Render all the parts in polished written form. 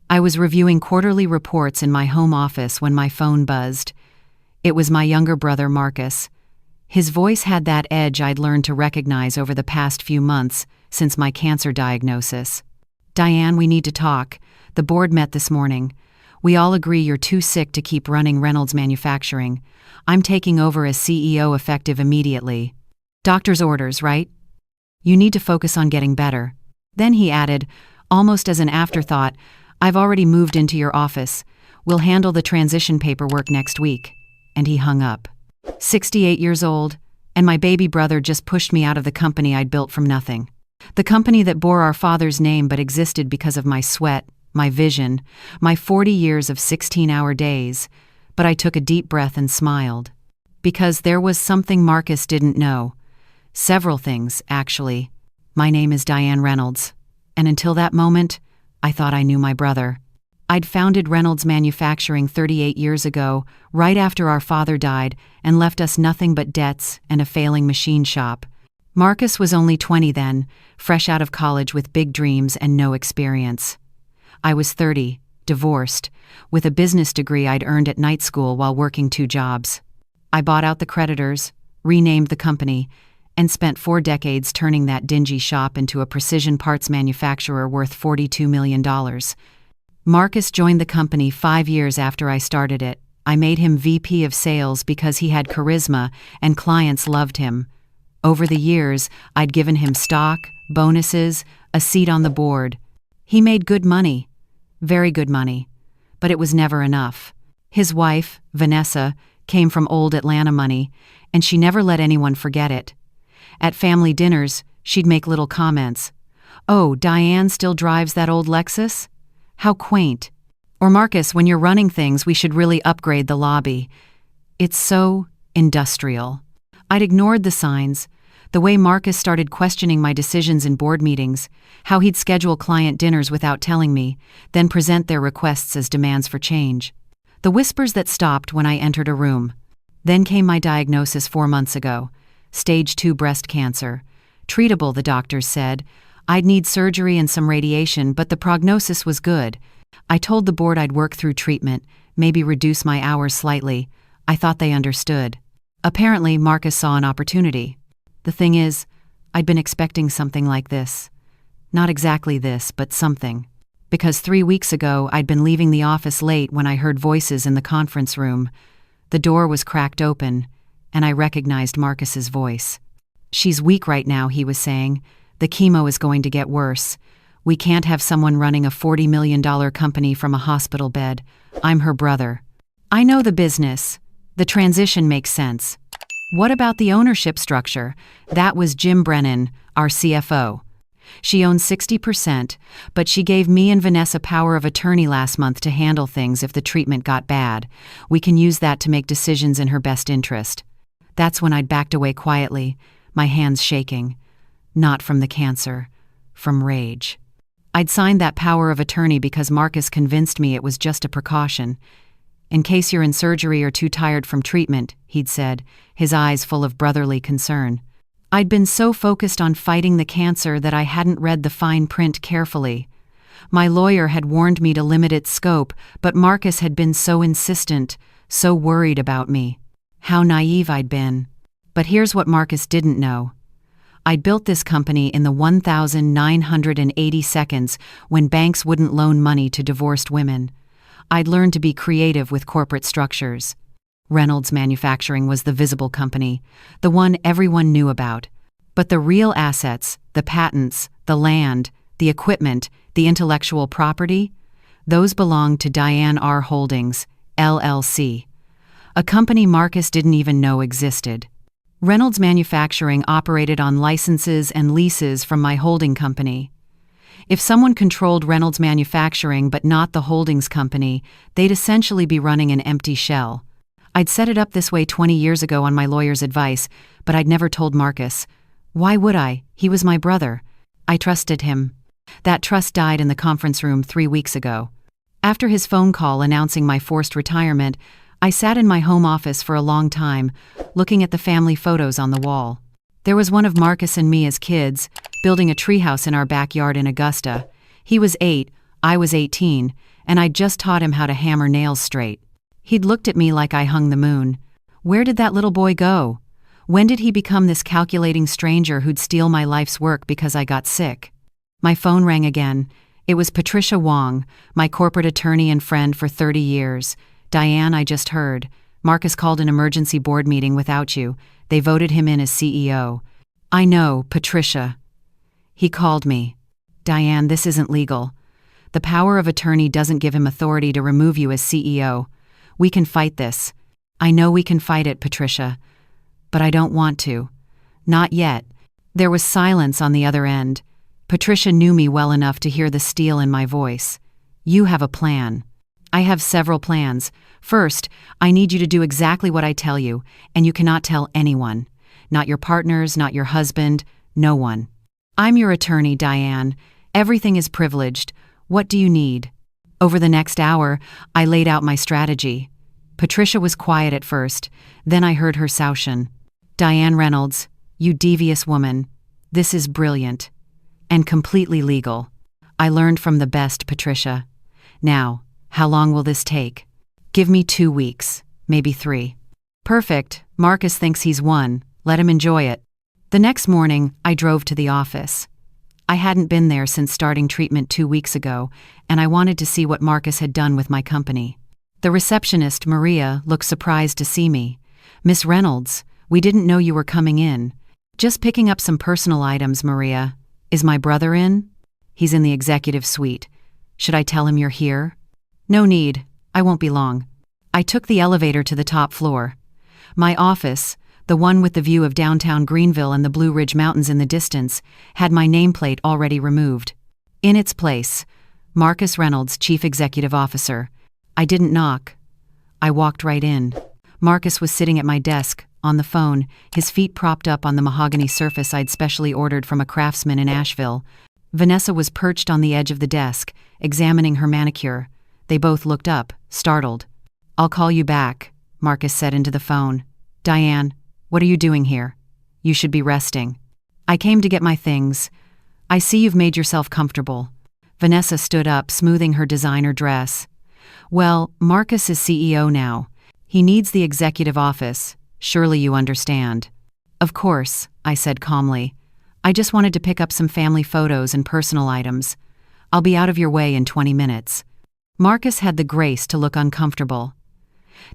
I was reviewing quarterly reports in my home office when my phone buzzed. It was my younger brother, Marcus. His voice had that edge I'd learned to recognize over the past few months since my cancer diagnosis. "Diane, we need to talk. The board met this morning. We all agree you're too sick to keep running Reynolds Manufacturing. I'm taking over as CEO effective immediately. Doctor's orders, right? You need to focus on getting better." Then he added, almost as an afterthought, "I've already moved into your office. We'll handle the transition paperwork next week." And he hung up. 68 years old, and my baby brother just pushed me out of the company I'd built from nothing. The company that bore our father's name but existed because of my sweat, my vision, my 40 years of 16-hour days. But I took a deep breath and smiled. Because there was something Marcus didn't know. Several things, actually. My name is Diane Reynolds. And until that moment, I thought I knew my brother. I'd founded Reynolds Manufacturing 38 years ago, right after our father died, and left us nothing but debts and a failing machine shop. Marcus was only 20 then, fresh out of college with big dreams and no experience. I was 30, divorced, with a business degree I'd earned at night school while working 2 jobs. I bought out the creditors, renamed the company, and spent 4 decades turning that dingy shop into a precision parts manufacturer worth $42 million. Marcus joined the company 5 years after I started it. I made him VP of sales because he had charisma and clients loved him. Over the years, I'd given him stock, bonuses, a seat on the board. He made good money, very good money, but it was never enough. His wife, Vanessa, came from old Atlanta money, and she never let anyone forget it. At family dinners, she'd make little comments. "Oh, Diane still drives that old Lexus? How quaint." Or, "Marcus, when you're running things, we should really upgrade the lobby. It's so industrial." I'd ignored the signs. The way Marcus started questioning my decisions in board meetings, how he'd schedule client dinners without telling me, then present their requests as demands for change. The whispers that stopped when I entered a room. Then came my diagnosis 4 months ago. Stage 2 breast cancer. Treatable, the doctors said. I'd need surgery and some radiation, but the prognosis was good. I told the board I'd work through treatment, maybe reduce my hours slightly. I thought they understood. Apparently, Marcus saw an opportunity. The thing is, I'd been expecting something like this. Not exactly this, but something. Because 3 weeks ago, I'd been leaving the office late when I heard voices in the conference room. The door was cracked open, and I recognized Marcus's voice. "She's weak right now," he was saying. "The chemo is going to get worse. We can't have someone running a $40 million company from a hospital bed. I'm her brother. I know the business. The transition makes sense." "What about the ownership structure?" That was Jim Brennan, our CFO. "She owns 60%, but she gave me and Vanessa power of attorney last month to handle things if the treatment got bad. We can use that to make decisions in her best interest." That's when I'd backed away quietly, my hands shaking. Not from the cancer, from rage. I'd signed that power of attorney because Marcus convinced me it was just a precaution. "In case you're in surgery or too tired from treatment," he'd said, his eyes full of brotherly concern. I'd been so focused on fighting the cancer that I hadn't read the fine print carefully. My lawyer had warned me to limit its scope, but Marcus had been so insistent, so worried about me. How naive I'd been. But here's what Marcus didn't know. I'd built this company in the 1,980 seconds when banks wouldn't loan money to divorced women. I'd learned to be creative with corporate structures. Reynolds Manufacturing was the visible company, the one everyone knew about. But the real assets, the patents, the land, the equipment, the intellectual property, those belonged to Diane R. Holdings, LLC. A company Marcus didn't even know existed. Reynolds Manufacturing operated on licenses and leases from my holding company. If someone controlled Reynolds Manufacturing but not the holdings company, they'd essentially be running an empty shell. I'd set it up this way 20 years ago on my lawyer's advice, but I'd never told Marcus. Why would I? He was my brother. I trusted him. That trust died in the conference room 3 weeks ago. After his phone call announcing my forced retirement, I sat in my home office for a long time, looking at the family photos on the wall. There was one of Marcus and me as kids, building a treehouse in our backyard in Augusta. He was 8, I was 18, and I'd just taught him how to hammer nails straight. He'd looked at me like I hung the moon. Where did that little boy go? When did he become this calculating stranger who'd steal my life's work because I got sick? My phone rang again. It was Patricia Wong, my corporate attorney and friend for 30 years. Diane, I just heard. Marcus called an emergency board meeting without you. They voted him in as CEO. I know, Patricia. He called me. Diane, this isn't legal. The power of attorney doesn't give him authority to remove you as CEO. We can fight this. I know we can fight it, Patricia. But I don't want to. Not yet. There was silence on the other end. Patricia knew me well enough to hear the steel in my voice. You have a plan. I have several plans. First, I need you to do exactly what I tell you, and you cannot tell anyone. Not your partners, not your husband, no one. I'm your attorney, Diane. Everything is privileged. What do you need? Over the next hour, I laid out my strategy. Patricia was quiet at first, then I heard her Saushan. Diane Reynolds, you devious woman. This is brilliant. And completely legal. I learned from the best, Patricia. Now, how long will this take? Give me 2 weeks, maybe 3. Perfect. Marcus thinks he's won. Let him enjoy it. The next morning, I drove to the office. I hadn't been there since starting treatment 2 weeks ago, and I wanted to see what Marcus had done with my company. The receptionist, Maria, looked surprised to see me. Miss Reynolds, we didn't know you were coming in. Just picking up some personal items, Maria. Is my brother in? He's in the executive suite. Should I tell him you're here? No need. I won't be long. I took the elevator to the top floor. My office, the one with the view of downtown Greenville and the Blue Ridge Mountains in the distance, had my nameplate already removed. In its place, Marcus Reynolds, Chief Executive Officer. I didn't knock. I walked right in. Marcus was sitting at my desk, on the phone, his feet propped up on the mahogany surface I'd specially ordered from a craftsman in Asheville. Vanessa was perched on the edge of the desk, examining her manicure. They both looked up, startled. I'll call you back, Marcus said into the phone. Diane, what are you doing here? You should be resting. I came to get my things. I see you've made yourself comfortable. Vanessa stood up, smoothing her designer dress. Well, Marcus is CEO now. He needs the executive office. Surely you understand. Of course, I said calmly. I just wanted to pick up some family photos and personal items. I'll be out of your way in 20 minutes. Marcus had the grace to look uncomfortable.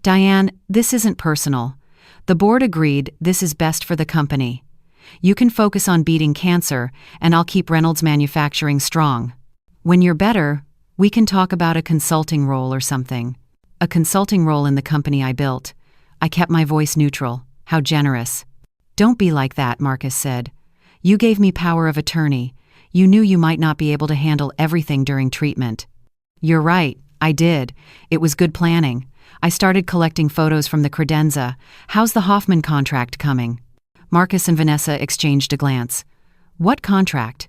Diane, this isn't personal. The board agreed this is best for the company. You can focus on beating cancer, and I'll keep Reynolds Manufacturing strong. When you're better, we can talk about a consulting role or something. A consulting role in the company I built. I kept my voice neutral. How generous. Don't be like that, Marcus said. You gave me power of attorney. You knew you might not be able to handle everything during treatment. You're right, I did. It was good planning. I started collecting photos from the credenza. How's the Hoffman contract coming? Marcus and Vanessa exchanged a glance. What contract?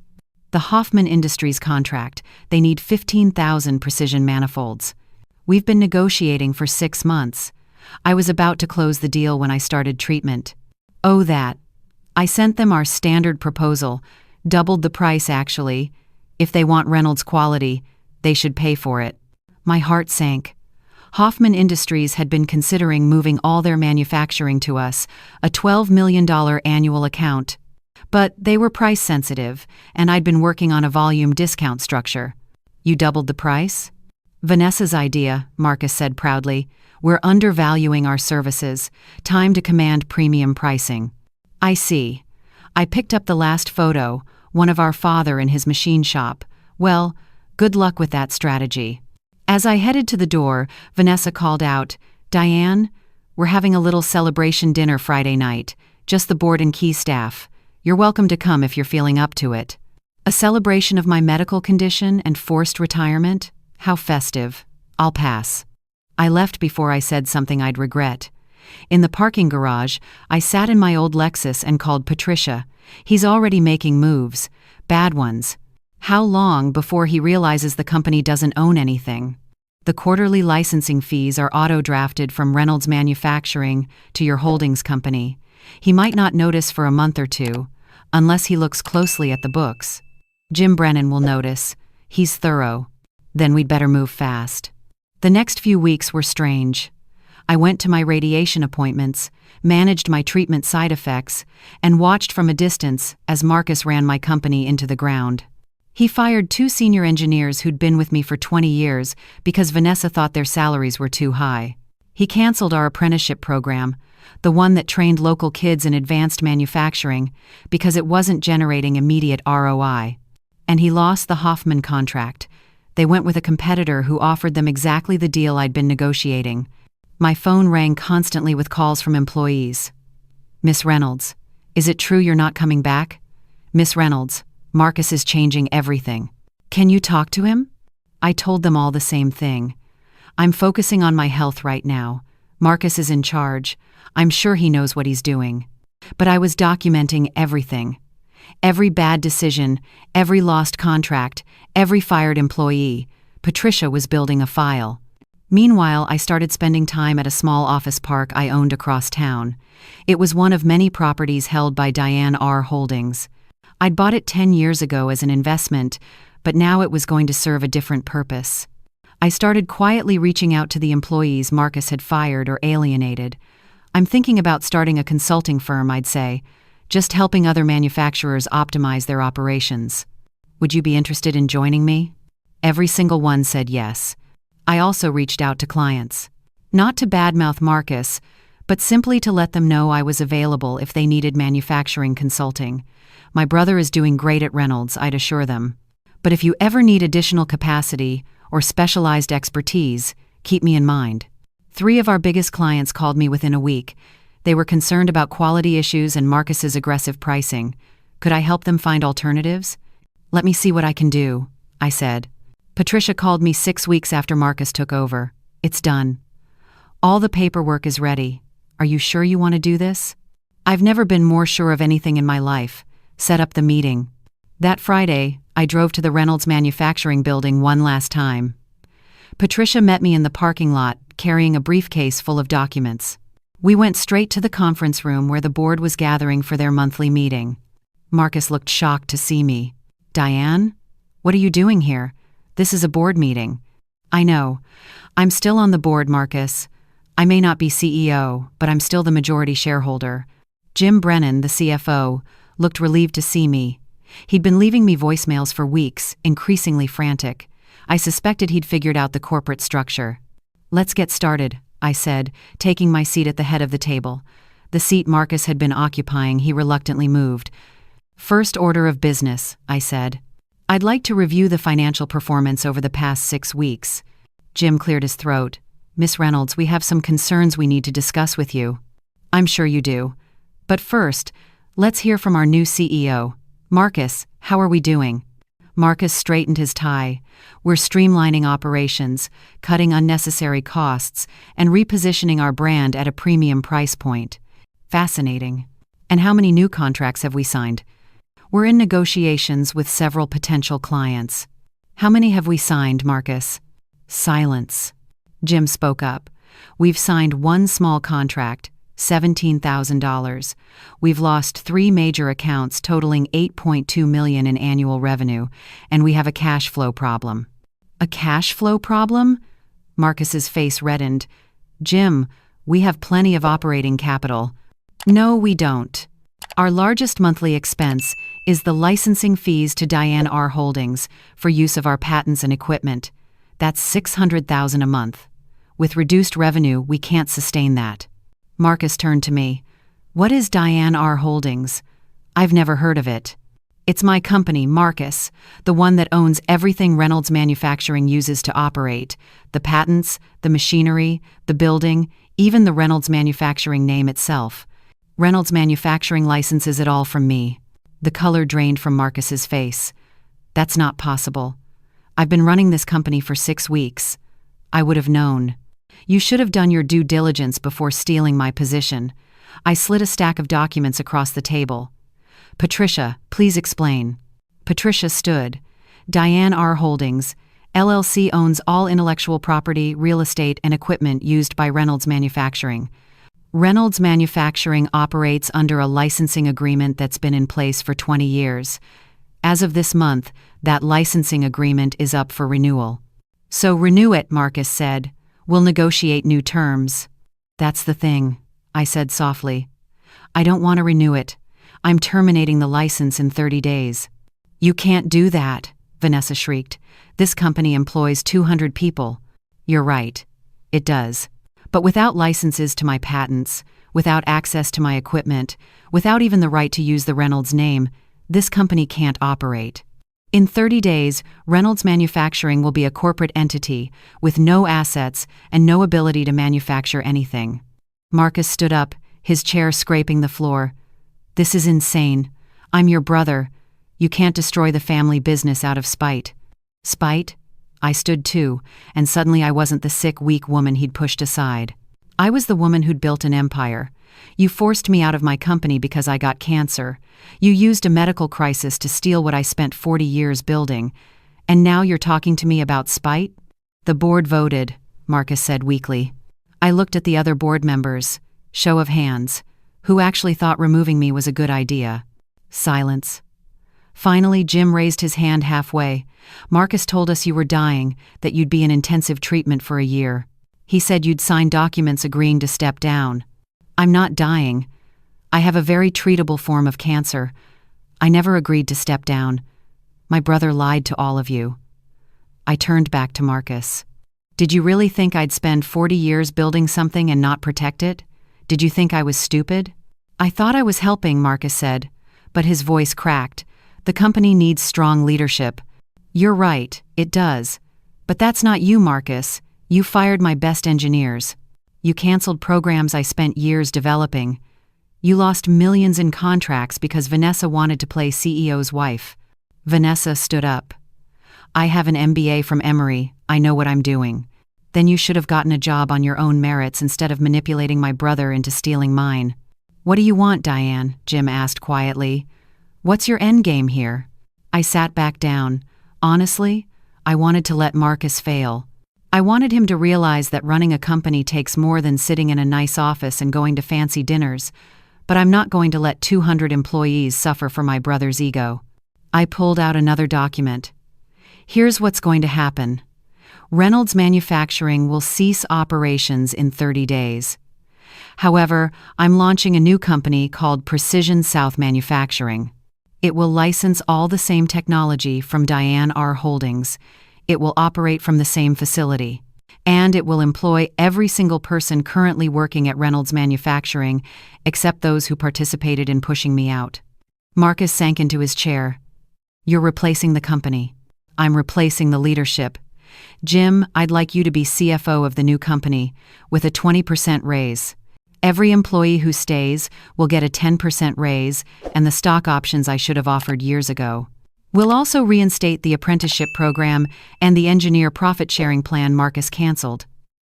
The Hoffman Industries contract. They need 15,000 precision manifolds. We've been negotiating for 6 months. I was about to close the deal when I started treatment. Oh, that. I sent them our standard proposal, doubled the price actually. If they want Reynolds quality, they should pay for it. My heart sank. Hoffman Industries had been considering moving all their manufacturing to us, a $12 million annual account. But they were price sensitive, and I'd been working on a volume discount structure. You doubled the price? Vanessa's idea, Marcus said proudly. We're undervaluing our services. Time to command premium pricing. I see. I picked up the last photo, one of our father in his machine shop. Well, good luck with that strategy. As I headed to the door, Vanessa called out, Diane, we're having a little celebration dinner Friday night, just the board and key staff. You're welcome to come if you're feeling up to it. A celebration of my medical condition and forced retirement? How festive. I'll pass. I left before I said something I'd regret. In the parking garage, I sat in my old Lexus and called Patricia. He's already making moves. Bad ones. How long before he realizes the company doesn't own anything? The quarterly licensing fees are auto-drafted from Reynolds Manufacturing to your holdings company. He might not notice for a month or two, unless he looks closely at the books. Jim Brennan will notice. He's thorough. Then we'd better move fast. The next few weeks were strange. I went to my radiation appointments, managed my treatment side effects, and watched from a distance as Marcus ran my company into the ground. He fired 2 senior engineers who'd been with me for 20 years because Vanessa thought their salaries were too high. He canceled our apprenticeship program, the one that trained local kids in advanced manufacturing, because it wasn't generating immediate ROI. And he lost the Hoffman contract. They went with a competitor who offered them exactly the deal I'd been negotiating. My phone rang constantly with calls from employees. "Miss Reynolds, is it true you're not coming back? Miss Reynolds, Marcus is changing everything. Can you talk to him?" I told them all the same thing. "I'm focusing on my health right now. Marcus is in charge. I'm sure he knows what he's doing." But I was documenting everything. Every bad decision, every lost contract, every fired employee. Patricia was building a file. Meanwhile, I started spending time at a small office park I owned across town. It was one of many properties held by Diane R. Holdings. I'd bought it 10 years ago as an investment, but now it was going to serve a different purpose. I started quietly reaching out to the employees Marcus had fired or alienated. "I'm thinking about starting a consulting firm," I'd say, "just helping other manufacturers optimize their operations. Would you be interested in joining me?" Every single one said yes. I also reached out to clients. Not to badmouth Marcus, but simply to let them know I was available if they needed manufacturing consulting. "My brother is doing great at Reynolds," I'd assure them. "But if you ever need additional capacity or specialized expertise, keep me in mind." 3 of our biggest clients called me within a week. They were concerned about quality issues and Marcus's aggressive pricing. Could I help them find alternatives? "Let me see what I can do," I said. Patricia called me 6 weeks after Marcus took over. "It's done. All the paperwork is ready. Are you sure you want to do this?" I've never been more sure of anything in my life. Set up the meeting. That Friday, I drove to the Reynolds manufacturing building one last time. Patricia met me in the parking lot, carrying a briefcase full of documents. We went straight to the conference room where the board was gathering for their monthly meeting. Marcus looked shocked to see me. "Diane? What are you doing here? This is a board meeting." "I know. I'm still on the board, Marcus. I may not be CEO, but I'm still the majority shareholder." Jim Brennan, the CFO, looked relieved to see me. He'd been leaving me voicemails for weeks, increasingly frantic. I suspected he'd figured out the corporate structure. "Let's get started," I said, taking my seat at the head of the table. The seat Marcus had been occupying, he reluctantly moved. "First order of business," I said. "I'd like to review the financial performance over the past 6 weeks." Jim cleared his throat. "Miss Reynolds, we have some concerns we need to discuss with you." "I'm sure you do. But first, let's hear from our new CEO. Marcus, how are we doing?" Marcus straightened his tie. "We're streamlining operations, cutting unnecessary costs, and repositioning our brand at a premium price point." "Fascinating. And how many new contracts have we signed?" "We're in negotiations with several potential clients." "How many have we signed, Marcus?" Silence. Jim spoke up. "We've signed 1 small contract, $17,000. We've lost 3 major accounts totaling $8.2 million in annual revenue, and we have a cash flow problem." "A cash flow problem?" Marcus's face reddened. "Jim, we have plenty of operating capital." "No, we don't. Our largest monthly expense is the licensing fees to Diane R. Holdings for use of our patents and equipment. That's $600,000 a month. With reduced revenue, we can't sustain that." Marcus turned to me. "What is Diane R. Holdings? I've never heard of it." "It's my company, Marcus, the one that owns everything Reynolds Manufacturing uses to operate. The patents, the machinery, the building, even the Reynolds Manufacturing name itself. Reynolds Manufacturing licenses it all from me." The color drained from Marcus's face. "That's not possible. I've been running this company for 6 weeks. I would have known. You should have done your due diligence before stealing my position." I slid a stack of documents across the table. "Patricia, please explain." Patricia stood. "Diane R. Holdings, LLC owns all intellectual property, real estate, and equipment used by Reynolds Manufacturing. Reynolds Manufacturing operates under a licensing agreement that's been in place for 20 years. As of this month, that licensing agreement is up for renewal. So renew it, Marcus said. We'll negotiate new terms. That's the thing, I said softly. I don't want to renew it. I'm terminating the license in 30 days. You can't do that, Vanessa shrieked. This company employs 200 people. You're right. It does. But without licenses to my patents, without access to my equipment, without even the right to use the Reynolds name, this company can't operate. In 30 days, Reynolds Manufacturing will be a corporate entity with no assets and no ability to manufacture anything. Marcus stood up, his chair scraping the floor. This is insane. I'm your brother. You can't destroy the family business out of spite. Spite? I stood too, and suddenly I wasn't the sick, weak woman he'd pushed aside. I was the woman who'd built an empire. You forced me out of my company because I got cancer. You used a medical crisis to steal what I spent 40 years building. And now you're talking to me about spite? The board voted, Marcus said weakly. I looked at the other board members. Show of hands. Who actually thought removing me was a good idea? Silence. Finally, Jim raised his hand halfway. Marcus told us you were dying, that you'd be in intensive treatment for a year. He said you'd sign documents agreeing to step down. I'm not dying. I have a very treatable form of cancer. I never agreed to step down. My brother lied to all of you. I turned back to Marcus. Did you really think I'd spend 40 years building something and not protect it? Did you think I was stupid? I thought I was helping, Marcus said, but his voice cracked. The company needs strong leadership. You're right, it does. But that's not you, Marcus. You fired my best engineers. You canceled programs I spent years developing. You lost millions in contracts because Vanessa wanted to play CEO's wife. Vanessa stood up. I have an MBA from Emory. I know what I'm doing. Then you should have gotten a job on your own merits instead of manipulating my brother into stealing mine. What do you want, Diane? Jim asked quietly. What's your endgame here? I sat back down. Honestly, I wanted to let Marcus fail. I wanted him to realize that running a company takes more than sitting in a nice office and going to fancy dinners, but I'm not going to let 200 employees suffer for my brother's ego. I pulled out another document. Here's what's going to happen. Reynolds Manufacturing will cease operations in 30 days. However, I'm launching a new company called Precision South Manufacturing. It will license all the same technology from Diane R. Holdings. It will operate from the same facility. And it will employ every single person currently working at Reynolds Manufacturing, except those who participated in pushing me out. Marcus sank into his chair. You're replacing the company. I'm replacing the leadership. Jim, I'd like you to be CFO of the new company, with a 20% raise. Every employee who stays will get a 10% raise and the stock options I should have offered years ago. We'll also reinstate the apprenticeship program and the engineer profit-sharing plan Marcus canceled.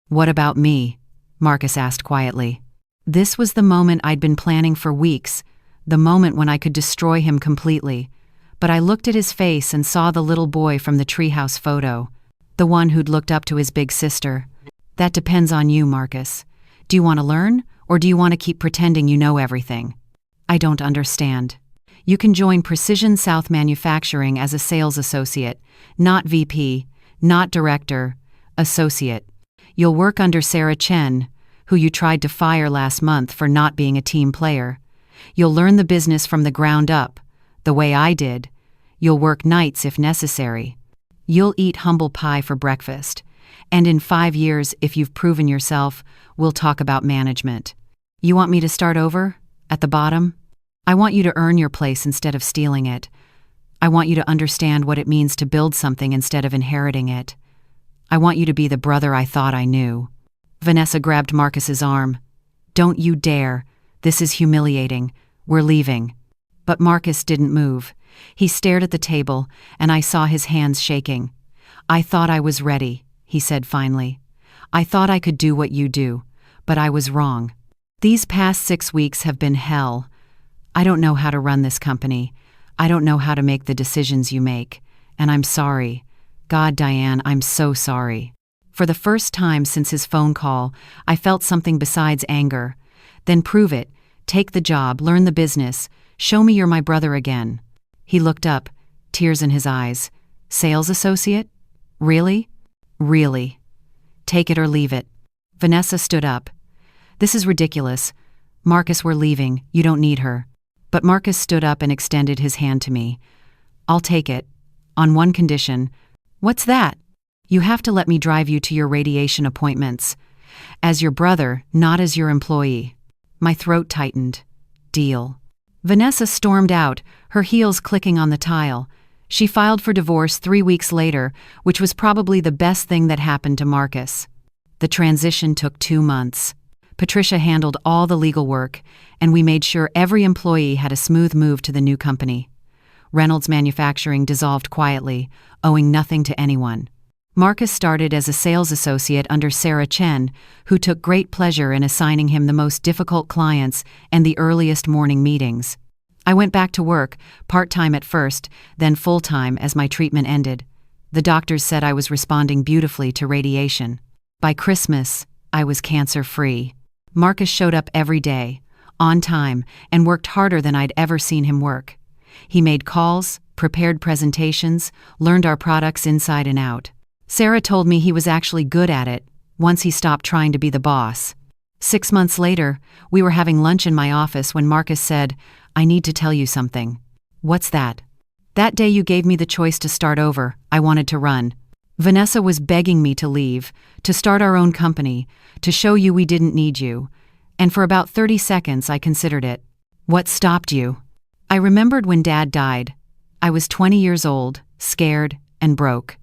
What about me? Marcus asked quietly. This was the moment I'd been planning for weeks, the moment when I could destroy him completely. But I looked at his face and saw the little boy from the treehouse photo, the one who'd looked up to his big sister. That depends on you, Marcus. Do you want to learn, or do you want to keep pretending you know everything? I don't understand. You can join Precision South Manufacturing as a sales associate, not VP, not director, associate. You'll work under Sarah Chen, who you tried to fire last month for not being a team player. You'll learn the business from the ground up, the way I did. You'll work nights if necessary. You'll eat humble pie for breakfast. And in 5 years, if you've proven yourself, we'll talk about management. You want me to start over? At the bottom? I want you to earn your place instead of stealing it. I want you to understand what it means to build something instead of inheriting it. I want you to be the brother I thought I knew. Vanessa grabbed Marcus's arm. Don't you dare. This is humiliating. We're leaving. But Marcus didn't move. He stared at the table, and I saw his hands shaking. I thought I was ready, he said finally. I thought I could do what you do, but I was wrong. These past 6 weeks have been hell. I don't know how to run this company. I don't know how to make the decisions you make. And I'm sorry. God, Diane, I'm so sorry. For the first time since his phone call, I felt something besides anger. Then prove it. Take the job, learn the business. Show me you're my brother again. He looked up, tears in his eyes. Sales associate? Really? Really? Take it or leave it. Vanessa stood up. This is ridiculous. Marcus, we're leaving. You don't need her. But Marcus stood up and extended his hand to me. I'll take it. On one condition. What's that? You have to let me drive you to your radiation appointments. As your brother, not as your employee. My throat tightened. Deal. Vanessa stormed out, her heels clicking on the tile. She filed for divorce 3 weeks later, which was probably the best thing that happened to Marcus. The transition took 2 months. Patricia handled all the legal work, and we made sure every employee had a smooth move to the new company. Reynolds Manufacturing dissolved quietly, owing nothing to anyone. Marcus started as a sales associate under Sarah Chen, who took great pleasure in assigning him the most difficult clients and the earliest morning meetings. I went back to work, part-time at first, then full-time as my treatment ended. The doctors said I was responding beautifully to radiation. By Christmas, I was cancer-free. Marcus showed up every day, on time, and worked harder than I'd ever seen him work. He made calls, prepared presentations, learned our products inside and out. Sarah told me he was actually good at it, once he stopped trying to be the boss. 6 months later, we were having lunch in my office when Marcus said, I need to tell you something. What's that? That day you gave me the choice to start over, I wanted to run. Vanessa was begging me to leave, to start our own company, to show you we didn't need you. And for about 30 seconds I considered it. What stopped you? I remembered when Dad died. I was 20 years old, scared, and broke.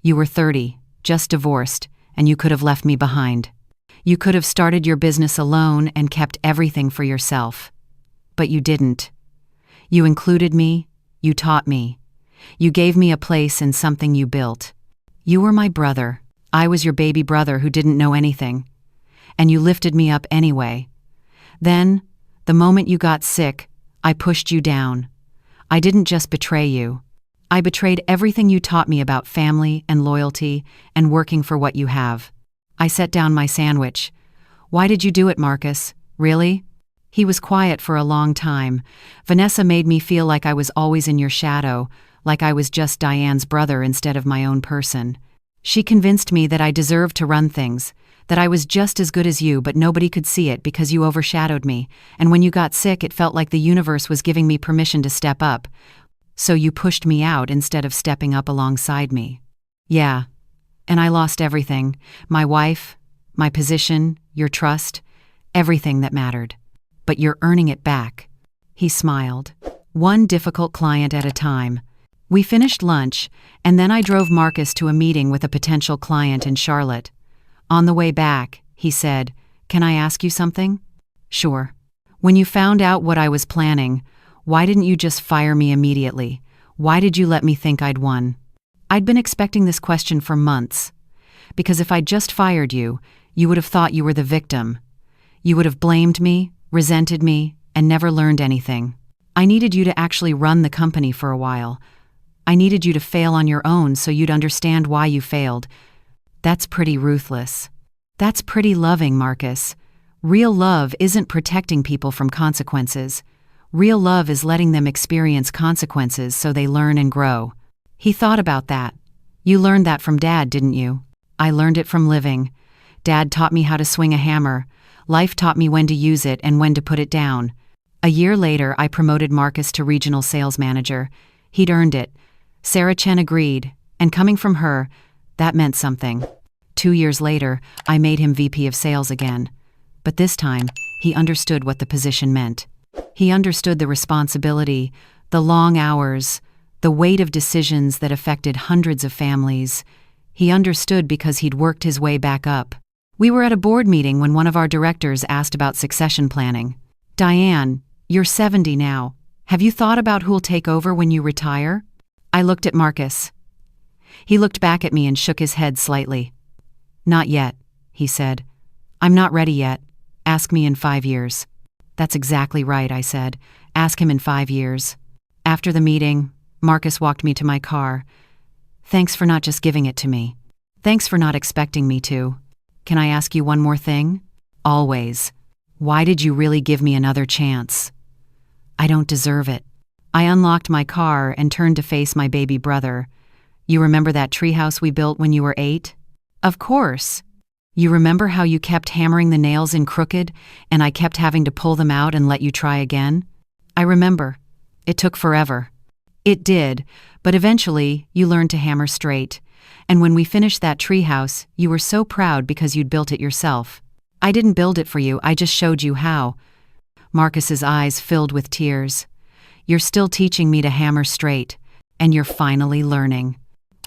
You were 30, just divorced, and you could have left me behind. You could have started your business alone and kept everything for yourself. But you didn't. You included me, you taught me. You gave me a place in something you built. You were my brother. I was your baby brother who didn't know anything. And you lifted me up anyway. Then, the moment you got sick, I pushed you down. I didn't just betray you. I betrayed everything you taught me about family and loyalty and working for what you have. I set down my sandwich. Why did you do it, Marcus? Really? He was quiet for a long time. Vanessa made me feel like I was always in your shadow, like I was just Diane's brother instead of my own person. She convinced me that I deserved to run things, that I was just as good as you, but nobody could see it because you overshadowed me, and when you got sick it felt like the universe was giving me permission to step up. So you pushed me out instead of stepping up alongside me. Yeah. And I lost everything. My wife, my position, your trust, everything that mattered. But you're earning it back. He smiled. One difficult client at a time. We finished lunch, and then I drove Marcus to a meeting with a potential client in Charlotte. On the way back, he said, "Can I ask you something?" "Sure." "When you found out what I was planning, why didn't you just fire me immediately? Why did you let me think I'd won?" I'd been expecting this question for months. Because if I'd just fired you, you would have thought you were the victim. You would have blamed me, resented me, and never learned anything. I needed you to actually run the company for a while. I needed you to fail on your own so you'd understand why you failed. That's pretty ruthless. That's pretty loving, Marcus. Real love isn't protecting people from consequences. Real love is letting them experience consequences so they learn and grow. He thought about that. You learned that from Dad, didn't you? I learned it from living. Dad taught me how to swing a hammer. Life taught me when to use it and when to put it down. A year later, I promoted Marcus to regional sales manager. He'd earned it. Sarah Chen agreed, and coming from her, that meant something. 2 years later, I made him VP of sales again. But this time, he understood what the position meant. He understood the responsibility, the long hours, the weight of decisions that affected hundreds of families. He understood because he'd worked his way back up. We were at a board meeting when one of our directors asked about succession planning. "Diane, you're 70 now. Have you thought about who'll take over when you retire?" I looked at Marcus. He looked back at me and shook his head slightly. "Not yet," he said. "I'm not ready yet. Ask me in 5 years." "That's exactly right," I said. "Ask him in 5 years." After the meeting, Marcus walked me to my car. "Thanks for not just giving it to me. Thanks for not expecting me to. Can I ask you one more thing?" "Always. Why did you really give me another chance?" "I don't deserve it." I unlocked my car and turned to face my baby brother. "You remember that treehouse we built when you were 8? Of course. You remember how you kept hammering the nails in crooked, and I kept having to pull them out and let you try again? I remember. It took forever. It did, but eventually you learned to hammer straight. And when we finished that treehouse, you were so proud because you'd built it yourself. I didn't build it for you, I just showed you how. Marcus's eyes filled with tears. You're still teaching me to hammer straight, and you're finally learning.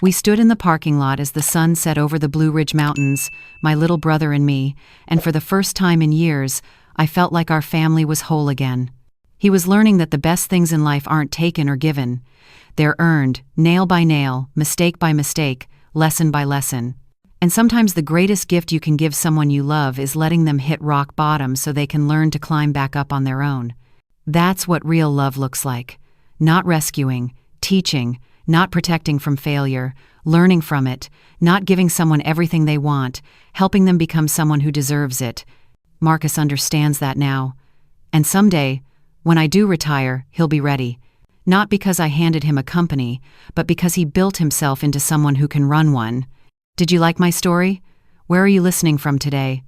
We stood in the parking lot as the sun set over the Blue Ridge Mountains, my little brother and me, and for the first time in years, I felt like our family was whole again. He was learning that the best things in life aren't taken or given. They're earned, nail by nail, mistake by mistake, lesson by lesson. And sometimes the greatest gift you can give someone you love is letting them hit rock bottom so they can learn to climb back up on their own. That's what real love looks like. Not rescuing, teaching, not protecting from failure, learning from it, not giving someone everything they want, helping them become someone who deserves it. Marcus understands that now. And someday, when I do retire, he'll be ready. Not because I handed him a company, but because he built himself into someone who can run one. Did you like my story? Where are you listening from today?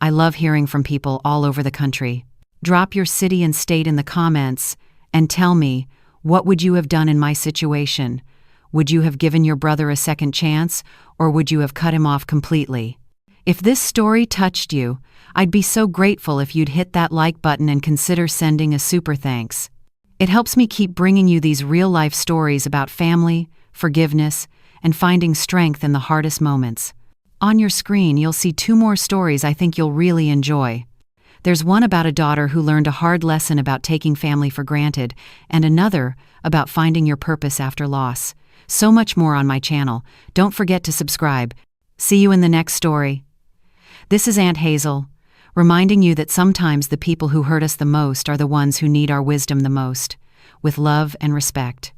I love hearing from people all over the country. Drop your city and state in the comments and tell me, what would you have done in my situation? Would you have given your brother a second chance, or would you have cut him off completely? If this story touched you, I'd be so grateful if you'd hit that like button and consider sending a super thanks. It helps me keep bringing you these real-life stories about family, forgiveness, and finding strength in the hardest moments. On your screen, you'll see 2 more stories I think you'll really enjoy. There's one about a daughter who learned a hard lesson about taking family for granted, and another about finding your purpose after loss. So much more on my channel. Don't forget to subscribe. See you in the next story. This is Aunt Hazel, reminding you that sometimes the people who hurt us the most are the ones who need our wisdom the most. With love and respect.